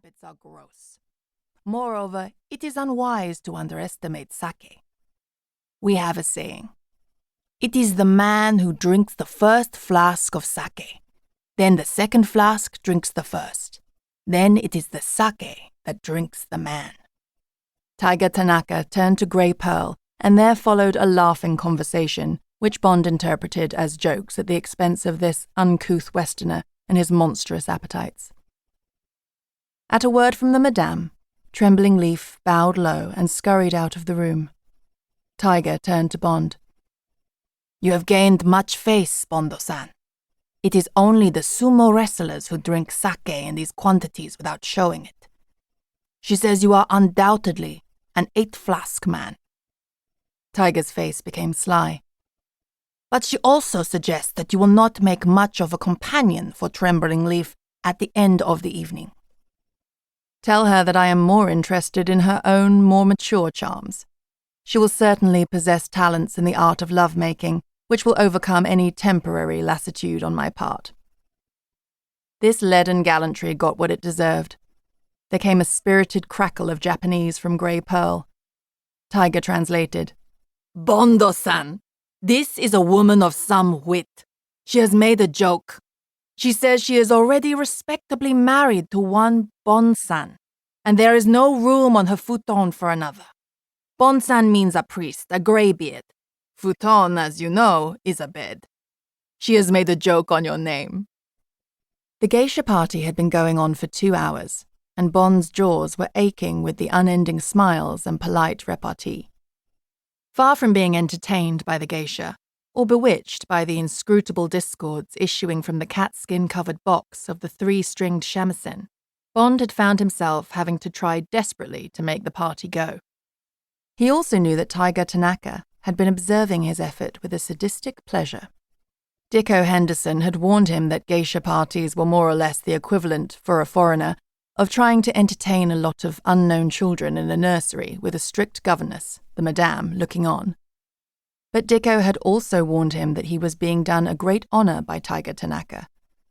habits are gross. Moreover, it is unwise to underestimate sake. We have a saying. It is the man who drinks the first flask of sake. Then the second flask drinks the first. Then it is the sake that drinks the man. Taiga Tanaka turned to Grey Pearl, and there followed a laughing conversation, which Bond interpreted as jokes at the expense of this uncouth Westerner and his monstrous appetites. At a word from the Madame, Trembling Leaf bowed low and scurried out of the room. Taiga turned to Bond. You have gained much face, Bondo-san. It is only the sumo wrestlers who drink sake in these quantities without showing it. She says you are undoubtedly an 8-flask man. Taiga's face became sly. But she also suggests that you will not make much of a companion for Trembling Leaf at the end of the evening. Tell her that I am more interested in her own, more mature charms. She will certainly possess talents in the art of love-making, which will overcome any temporary lassitude on my part. This leaden gallantry got what it deserved. There came a spirited crackle of Japanese from Grey Pearl. Taiga translated. Bondo-san, this is a woman of some wit. She has made a joke. She says she is already respectably married to one Bon-san, and there is no room on her futon for another. Bon-san means a priest, a greybeard. Futon, as you know, is a bed. She has made a joke on your name. The geisha party had been going on for 2 hours, and Bond's jaws were aching with the unending smiles and polite repartee. Far from being entertained by the geisha, or bewitched by the inscrutable discords issuing from the catskin-covered box of the 3-stringed shamisen, Bond had found himself having to try desperately to make the party go. He also knew that Taiga Tanaka had been observing his effort with a sadistic pleasure. Dicko Henderson had warned him that geisha parties were more or less the equivalent, for a foreigner, of trying to entertain a lot of unknown children in a nursery with a strict governess, the Madame, looking on. But Dicko had also warned him that he was being done a great honor by Taiga Tanaka,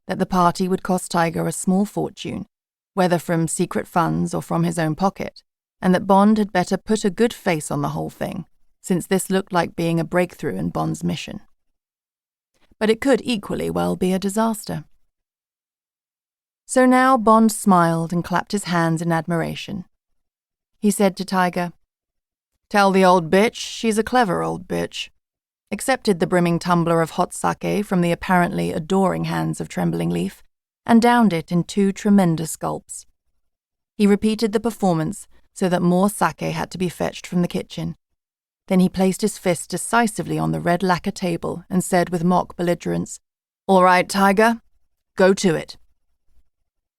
that the party would cost Taiga a small fortune, whether from secret funds or from his own pocket, and that Bond had better put a good face on the whole thing, since this looked like being a breakthrough in Bond's mission. But it could equally well be a disaster. So now Bond smiled and clapped his hands in admiration. He said to Taiga, Tell the old bitch she's a clever old bitch, accepted the brimming tumbler of hot sake from the apparently adoring hands of Trembling Leaf, and downed it in 2 tremendous gulps. He repeated the performance so that more sake had to be fetched from the kitchen. Then he placed his fist decisively on the red lacquer table and said with mock belligerence, All right, Taiga, go to it.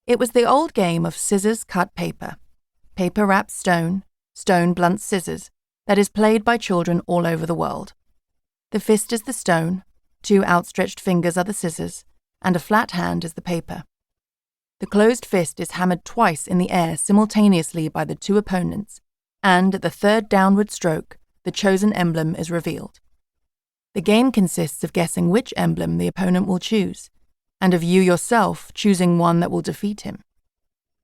It was the old game of scissors cut paper. Paper wraps stone, stone blunts scissors, that is played by children all over the world. The fist is the stone, 2 outstretched fingers are the scissors, and a flat hand is the paper. The closed fist is hammered twice in the air simultaneously by the 2 opponents, and at the 3rd downward stroke, the chosen emblem is revealed. The game consists of guessing which emblem the opponent will choose, and of you yourself choosing one that will defeat him.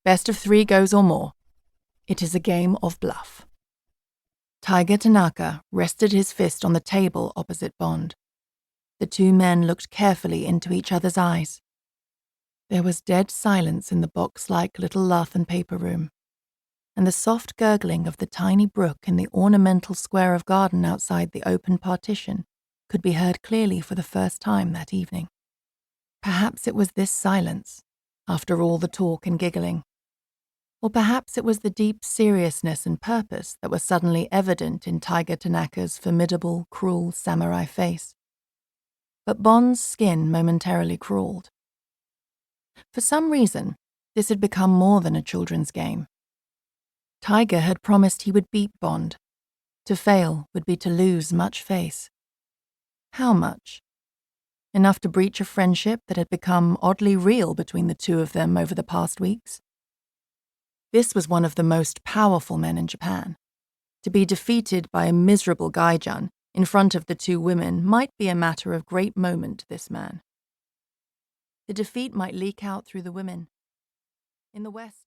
Best of 3 goes or more. It is a game of bluff. Taiga Tanaka rested his fist on the table opposite Bond. The 2 men looked carefully into each other's eyes. There was dead silence in the box-like little lath and paper room, and the soft gurgling of the tiny brook in the ornamental square of garden outside the open partition could be heard clearly for the first time that evening. Perhaps it was this silence, after all the talk and giggling. Or perhaps it was the deep seriousness and purpose that were suddenly evident in Taiga Tanaka's formidable, cruel samurai face. But Bond's skin momentarily crawled. For some reason, this had become more than a children's game. Taiga had promised he would beat Bond. To fail would be to lose much face. How much? Enough to breach a friendship that had become oddly real between the 2 of them over the past weeks. This was one of the most powerful men in Japan. To be defeated by a miserable gaijin in front of the 2 women might be a matter of great moment to this man. The defeat might leak out through the women. In the West,